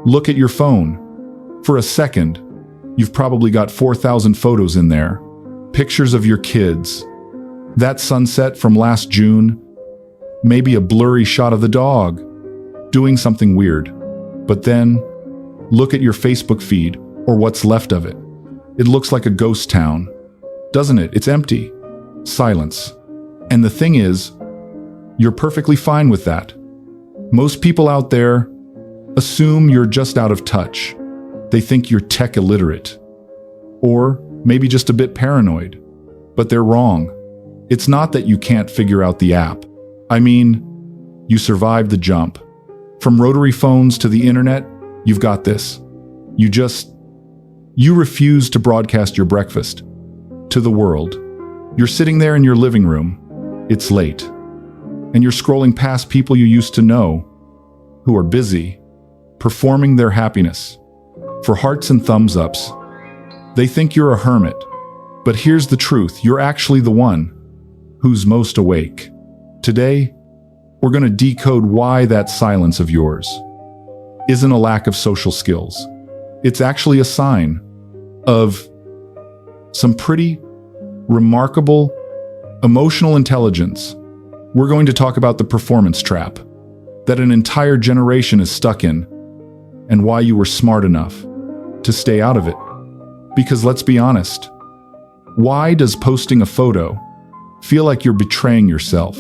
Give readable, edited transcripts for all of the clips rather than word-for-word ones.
Look at your phone. For a second, you've probably got 4,000 photos in there. Pictures of your kids, that sunset from last June, maybe a blurry shot of the dog, doing something weird. But then, look at your Facebook feed, or what's left of it. It looks like a ghost town, doesn't it? It's empty. Silence. And the thing is, you're perfectly fine with that. Most people out there assume you're just out of touch. They think you're tech illiterate. Or maybe just a bit paranoid. But they're wrong. It's not that you can't figure out the app. I mean, you survived the jump. From rotary phones to the internet, you've got this. You refuse to broadcast your breakfast to the world. You're sitting there in your living room. It's late. And you're scrolling past people you used to know who are busy, performing their happiness for hearts and thumbs ups. They think you're a hermit. But here's the truth. You're actually the one who's most awake. Today, we're going to decode why that silence of yours isn't a lack of social skills. It's actually a sign of some pretty remarkable emotional intelligence. We're going to talk about the performance trap that an entire generation is stuck in and why you were smart enough to stay out of it. Because let's be honest, why does posting a photo feel like you're betraying yourself?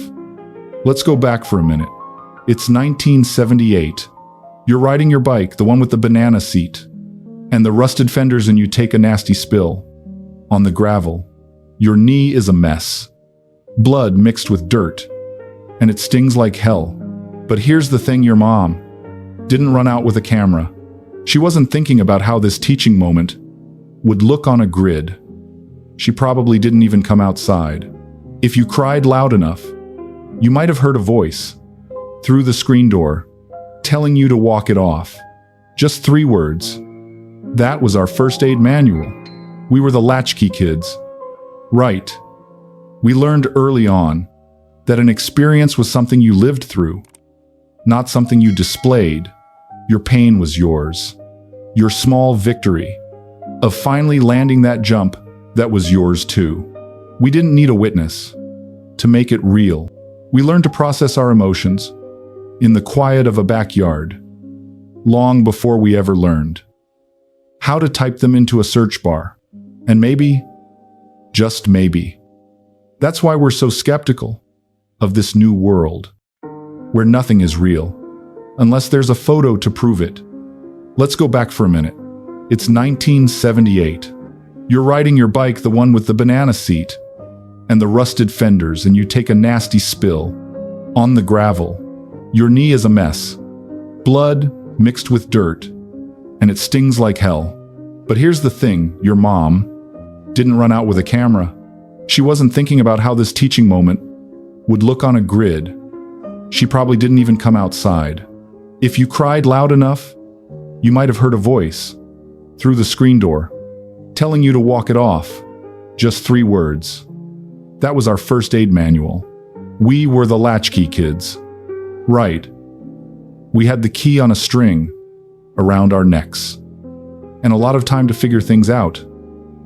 Let's go back for a minute. It's 1978. You're riding your bike, the one with the banana seat, and the rusted fenders, and you take a nasty spill on the gravel. Your knee is a mess. Blood mixed with dirt, and it stings like hell. But here's the thing, your mom didn't run out with a camera. She wasn't thinking about how this teaching moment would look on a grid. She probably didn't even come outside. If you cried loud enough, you might have heard a voice through the screen door telling you to walk it off. Just 3 words. That was our first aid manual. We were the latchkey kids. Right. We learned early on that an experience was something you lived through, not something you displayed. Your pain was yours. Your small victory of finally landing that jump that was yours too. We didn't need a witness to make it real. We learned to process our emotions in the quiet of a backyard long before we ever learned how to type them into a search bar. And maybe, just maybe, that's why we're so skeptical of this new world where nothing is real unless there's a photo to prove it. Let's go back for a minute. It's 1978. You're riding your bike, the one with the banana seat and the rusted fenders, and you take a nasty spill on the gravel. Your knee is a mess. Blood mixed with dirt, and it stings like hell. But here's the thing, your mom didn't run out with a camera. She wasn't thinking about how this teaching moment would look on a grid. She probably didn't even come outside. If you cried loud enough, you might have heard a voice through the screen door telling you to walk it off. Just 3 words. That was our first aid manual. We were the latchkey kids. Right. We had the key on a string around our necks, and a lot of time to figure things out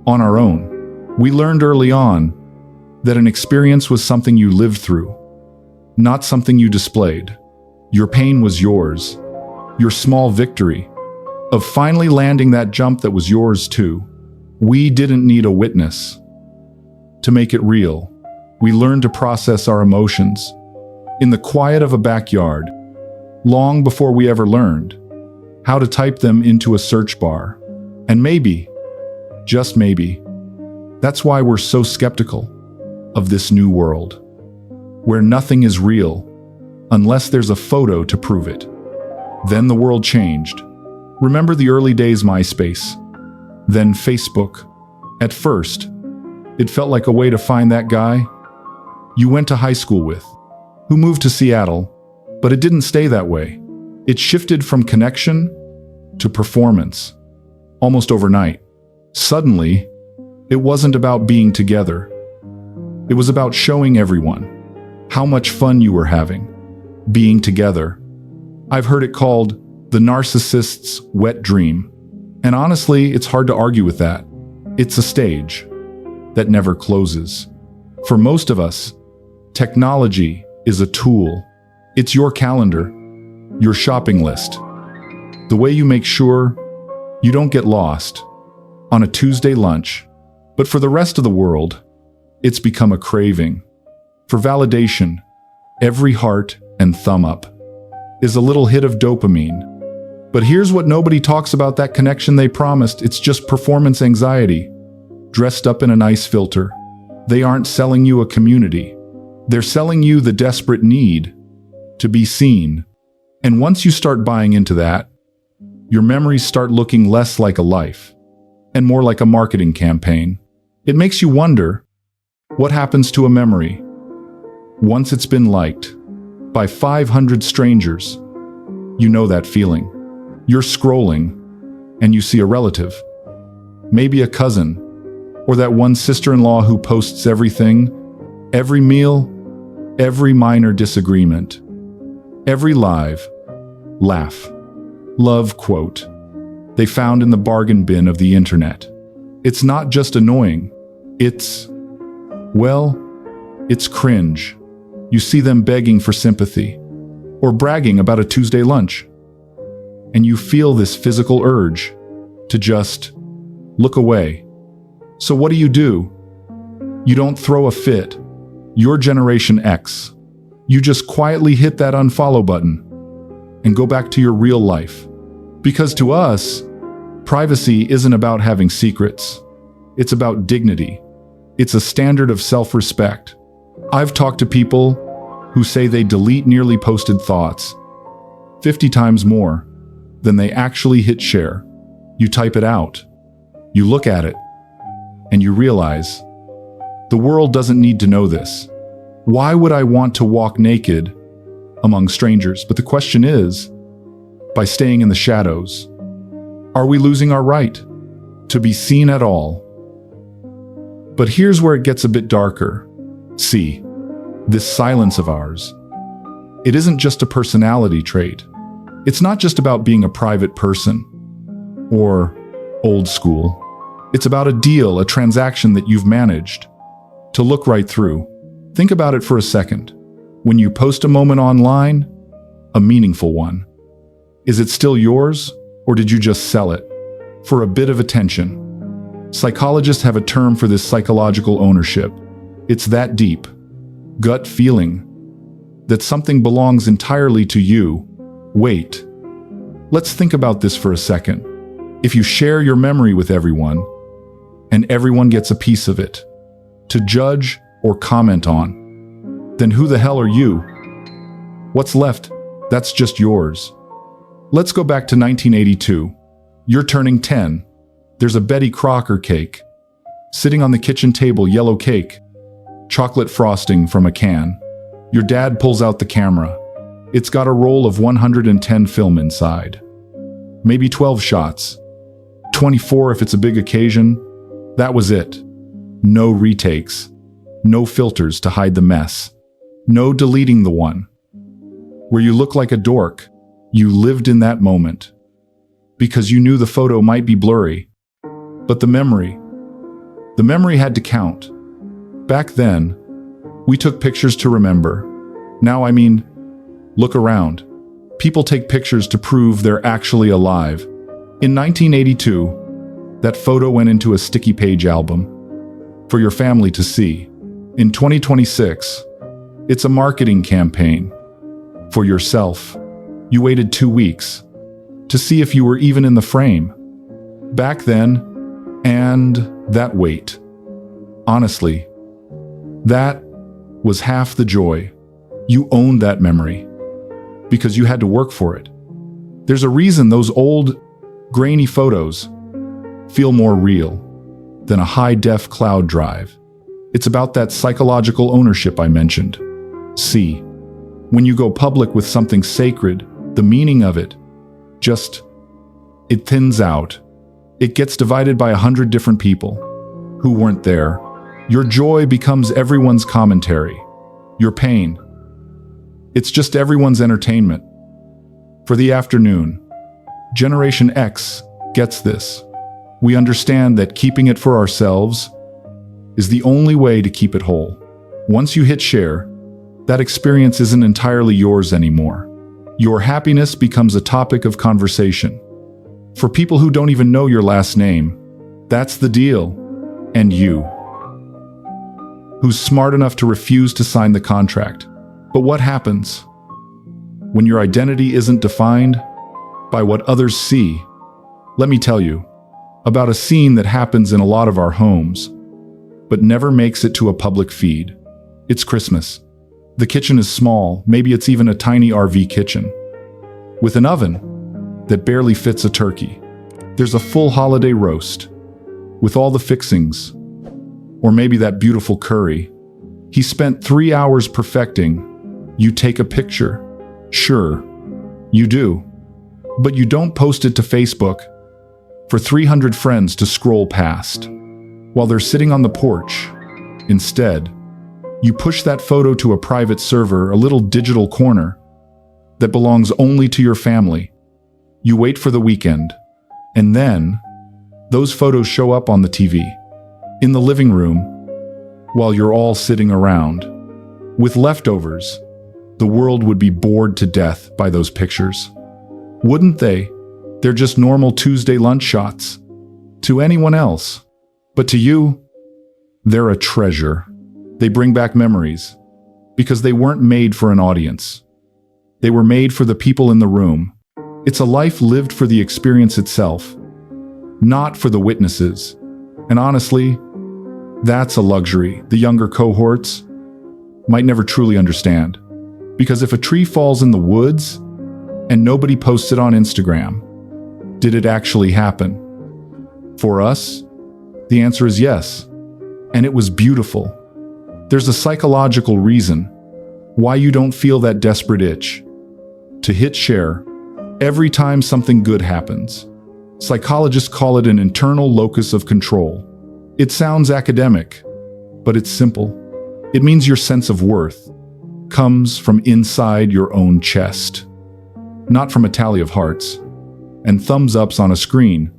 on our own. We learned early on that an experience was something you lived through, not something you displayed. Your pain was yours. Your small victory of finally landing that jump that was yours too. We didn't need a witness to make it real. We learned to process our emotions in the quiet of a backyard long before we ever learned how to type them into a search bar. And maybe, just maybe, that's why we're so skeptical of this new world, where nothing is real unless there's a photo to prove it. Then the world changed. Remember the early days, MySpace, then Facebook. At first, it felt like a way to find that guy you went to high school with, who moved to Seattle, but it didn't stay that way. It shifted from connection to performance, almost overnight. Suddenly, it wasn't about being together. It was about showing everyone how much fun you were having, being together. I've heard it called the narcissist's wet dream. And honestly, it's hard to argue with that. It's a stage that never closes. For most of us, technology is a tool. It's your calendar, your shopping list, the way you make sure you don't get lost on a Tuesday lunch. But for the rest of the world, it's become a craving for validation. Every heart and thumb up is a little hit of dopamine. But here's what nobody talks about: that connection they promised. It's just performance anxiety, dressed up in a nice filter. They aren't selling you a community. They're selling you the desperate need to be seen. And once you start buying into that, your memories start looking less like a life and more like a marketing campaign. It makes you wonder, what happens to a memory once it's been liked by 500 strangers? You know that feeling. You're scrolling and you see a relative, maybe a cousin, or that one sister-in-law who posts everything, every meal, every minor disagreement, every live, laugh, love quote they found in the bargain bin of the internet. It's not just annoying, it's cringe. You see them begging for sympathy or bragging about a Tuesday lunch, and you feel this physical urge to just look away. So what do? You don't throw a fit. You're Generation X. You just quietly hit that unfollow button and go back to your real life. Because to us, privacy isn't about having secrets. It's about dignity. It's a standard of self-respect. I've talked to people who say they delete nearly posted thoughts 50 times more than they actually hit share. You type it out, you look at it, and you realize, the world doesn't need to know this. Why would I want to walk naked among strangers? But the question is, by staying in the shadows, are we losing our right to be seen at all? But here's where it gets a bit darker. See, this silence of ours, it isn't just a personality trait. It's not just about being a private person or old school. It's about a deal, a transaction that you've managed to look right through. Think about it for a second. When you post a moment online, a meaningful one, is it still yours, or did you just sell it for a bit of attention? Psychologists have a term for this: psychological ownership. It's that deep, gut feeling that something belongs entirely to you. Wait, let's think about this for a second. If you share your memory with everyone, and everyone gets a piece of it to judge or comment on, then who the hell are you? What's left? That's just yours. Let's go back to 1982. You're turning 10. There's a Betty Crocker cake sitting on the kitchen table, yellow cake, chocolate frosting from a can. Your dad pulls out the camera. It's got a roll of 110 film inside. Maybe 12 shots. 24 if it's a big occasion. That was it. No retakes. No filters to hide the mess. No deleting the one where you look like a dork. You lived in that moment because you knew the photo might be blurry, but the memory had to count. Back then, we took pictures to remember. Now, look around. People take pictures to prove they're actually alive. In 1982, that photo went into a sticky page album for your family to see. In 2026, it's a marketing campaign for yourself. You waited 2 weeks to see if you were even in the frame. Back then, and that wait. Honestly, that was half the joy. You owned that memory because you had to work for it. There's a reason those old, grainy photos feel more real than a high-def cloud drive. It's about that psychological ownership I mentioned. See, when you go public with something sacred, the meaning of it it thins out. It gets divided by 100 different people who weren't there. Your joy becomes everyone's commentary. Your pain, it's just everyone's entertainment for the afternoon. Generation X gets this. We understand that keeping it for ourselves is the only way to keep it whole. Once you hit share, that experience isn't entirely yours anymore. Your happiness becomes a topic of conversation. For people who don't even know your last name, that's the deal. And you, who's smart enough to refuse to sign the contract. But what happens when your identity isn't defined by what others see? Let me tell you about a scene that happens in a lot of our homes, but never makes it to a public feed. It's Christmas. The kitchen is small, maybe it's even a tiny RV kitchen, with an oven that barely fits a turkey. There's a full holiday roast, with all the fixings, or maybe that beautiful curry he spent 3 hours perfecting. You take a picture. Sure, you do. But you don't post it to Facebook for 300 friends to scroll past while they're sitting on the porch. Instead, you push that photo to a private server, a little digital corner that belongs only to your family. You wait for the weekend, and then those photos show up on the TV, in the living room, while you're all sitting around. With leftovers, the world would be bored to death by those pictures. Wouldn't they? They're just normal Tuesday lunch shots to anyone else. But to you, they're a treasure. They bring back memories because they weren't made for an audience. They were made for the people in the room. It's a life lived for the experience itself, not for the witnesses. And honestly, that's a luxury the younger cohorts might never truly understand. Because if a tree falls in the woods and nobody posts it on Instagram, did it actually happen? For us, the answer is yes. And it was beautiful. There's a psychological reason why you don't feel that desperate itch to hit share every time something good happens. Psychologists call it an internal locus of control. It sounds academic, but it's simple. It means your sense of worth comes from inside your own chest, not from a tally of hearts and thumbs ups on a screen.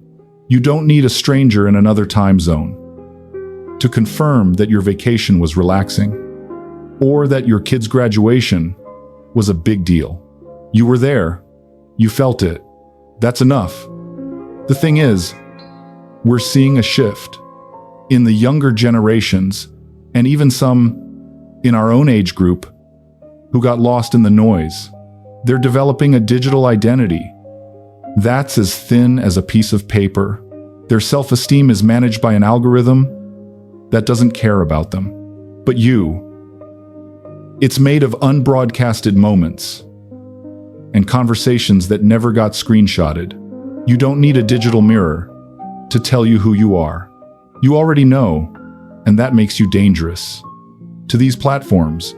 You don't need a stranger in another time zone to confirm that your vacation was relaxing or that your kid's graduation was a big deal. You were there. You felt it. That's enough. The thing is, we're seeing a shift in the younger generations and even some in our own age group who got lost in the noise. They're developing a digital identity that's as thin as a piece of paper. Their self-esteem is managed by an algorithm that doesn't care about them. But you, it's made of unbroadcasted moments and conversations that never got screenshotted. You don't need a digital mirror to tell you who you are. You already know, and that makes you dangerous to these platforms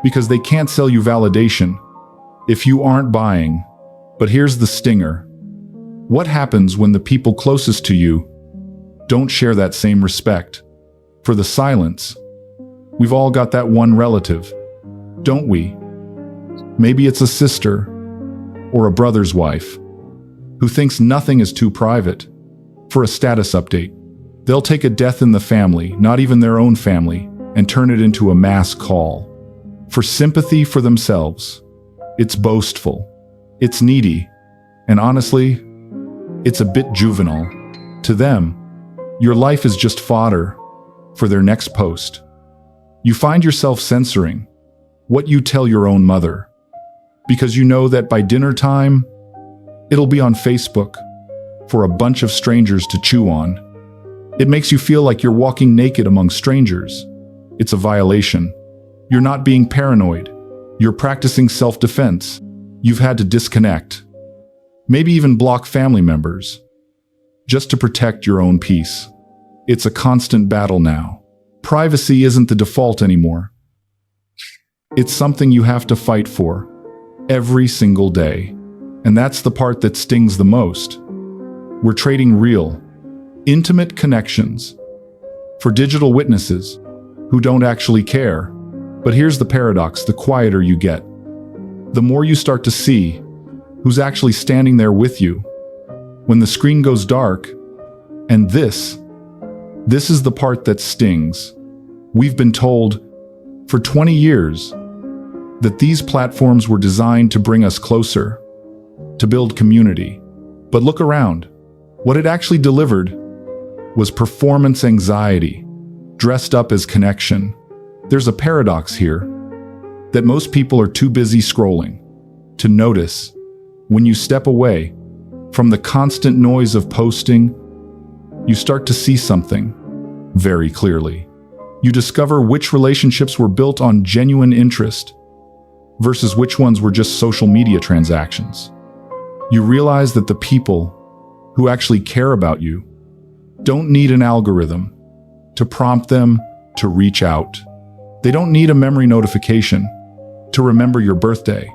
because they can't sell you validation if you aren't buying. But here's the stinger. What happens when the people closest to you don't share that same respect for the silence? We've all got that one relative, don't we? Maybe it's a sister or a brother's wife who thinks nothing is too private for a status update. They'll take a death in the family, not even their own family, and turn it into a mass call for sympathy for themselves. It's boastful. It's needy. And honestly, it's a bit juvenile. To them, your life is just fodder for their next post. You find yourself censoring what you tell your own mother because you know that by dinner time, it'll be on Facebook for a bunch of strangers to chew on. It makes you feel like you're walking naked among strangers. It's a violation. You're not being paranoid. You're practicing self-defense. You've had to disconnect, maybe even block family members, just to protect your own peace. It's a constant battle now. Privacy isn't the default anymore. It's something you have to fight for every single day. And that's the part that stings the most. We're trading real, intimate connections for digital witnesses who don't actually care. But here's the paradox: the quieter you get, the more you start to see who's actually standing there with you when the screen goes dark. And this is the part that stings. We've been told for 20 years that these platforms were designed to bring us closer, to build community. But look around. What it actually delivered was performance anxiety, dressed up as connection. There's a paradox here, that most people are too busy scrolling to notice when you step away from the constant noise of posting. You start to see something very clearly. You discover which relationships were built on genuine interest versus which ones were just social media transactions. You realize that the people who actually care about you don't need an algorithm to prompt them to reach out. They don't need a memory notification to remember your birthday.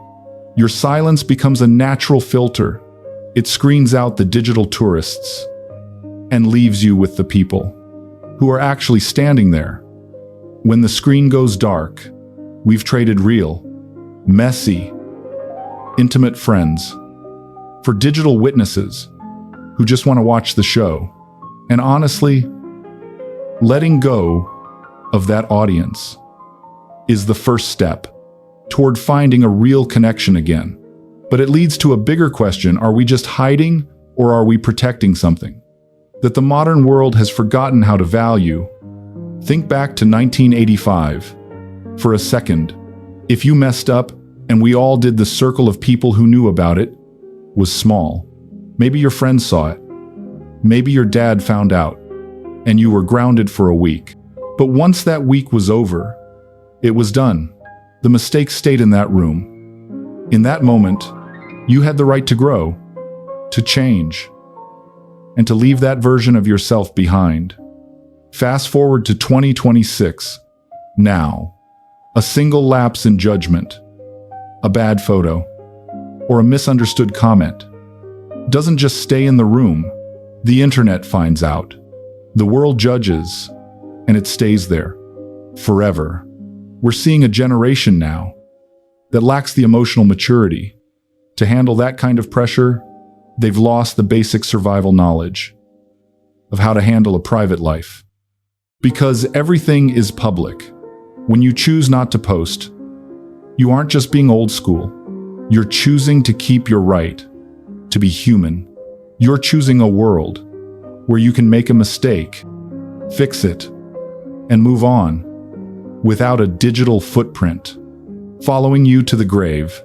Your silence becomes a natural filter. It screens out the digital tourists and leaves you with the people who are actually standing there. When the screen goes dark, we've traded real, messy, intimate friends for digital witnesses who just want to watch the show. And honestly, letting go of that audience is the first step toward finding a real connection again. But it leads to a bigger question: are we just hiding, or are we protecting something that the modern world has forgotten how to value? Think back to 1985 for a second. If you messed up and we all did, the circle of people who knew about it was small. Maybe your friends saw it. Maybe your dad found out, and you were grounded for a week. But once that week was over, it was done. The mistake stayed in that room. In that moment, you had the right to grow, to change, and to leave that version of yourself behind. Fast forward to 2026. Now, a single lapse in judgment, a bad photo, or a misunderstood comment doesn't just stay in the room. The internet finds out. The world judges, and it stays there forever. We're seeing a generation now that lacks the emotional maturity to handle that kind of pressure. They've lost the basic survival knowledge of how to handle a private life. Because everything is public. When you choose not to post, you aren't just being old school. You're choosing to keep your right to be human. You're choosing a world where you can make a mistake, fix it, and move on without a digital footprint following you to the grave.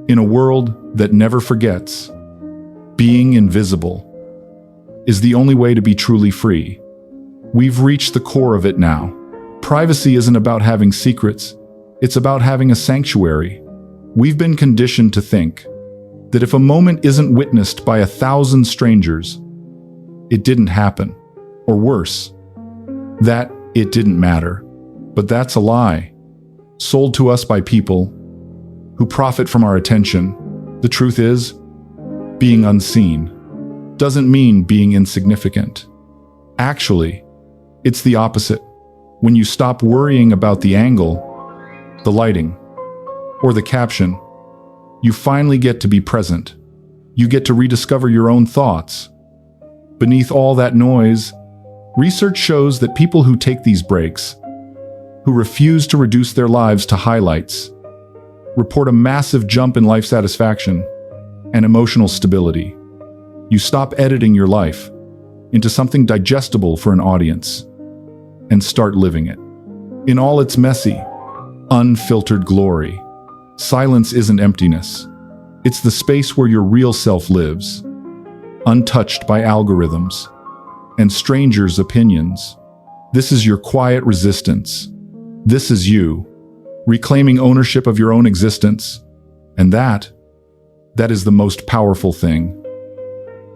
In a world that never forgets, being invisible is the only way to be truly free. We've reached the core of it now. Privacy isn't about having secrets, it's about having a sanctuary. We've been conditioned to think that if a moment isn't witnessed by 1,000 strangers, it didn't happen. Or worse, that it didn't matter. But that's a lie, sold to us by people who profit from our attention. The truth is, being unseen doesn't mean being insignificant. Actually, it's the opposite. When you stop worrying about the angle, the lighting, or the caption, you finally get to be present. You get to rediscover your own thoughts. Beneath all that noise, research shows that people who take these breaks, who refuse to reduce their lives to highlights, report a massive jump in life satisfaction and emotional stability. You stop editing your life into something digestible for an audience and start living it in all its messy, unfiltered glory. Silence isn't emptiness. It's the space where your real self lives, untouched by algorithms and strangers' opinions. This is your quiet resistance. This is you, reclaiming ownership of your own existence. And that is the most powerful thing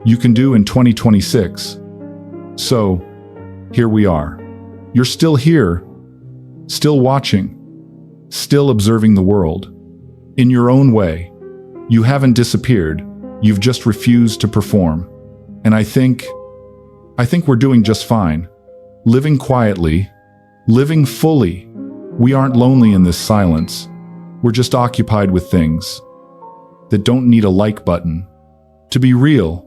you can do in 2026. So, here we are. You're still here, still watching, still observing the world. In your own way, you haven't disappeared, you've just refused to perform. And I think we're doing just fine. Living quietly, living fully. We aren't lonely in this silence. We're just occupied with things that don't need a like button. To be real,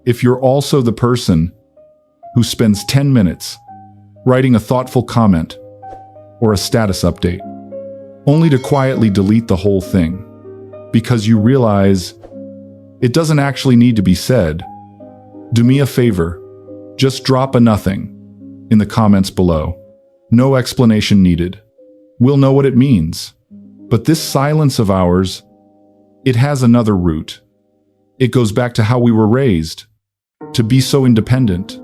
if you're also the person who spends 10 minutes writing a thoughtful comment or a status update, only to quietly delete the whole thing because you realize it doesn't actually need to be said, do me a favor, just drop a nothing in the comments below. No explanation needed. We'll know what it means. But this silence of ours, it has another root. It goes back to how we were raised, to be so independent,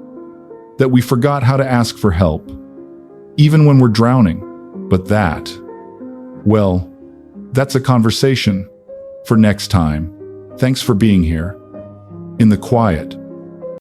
that we forgot how to ask for help, even when we're drowning. But that, well, that's a conversation for next time. Thanks for being here, in the quiet.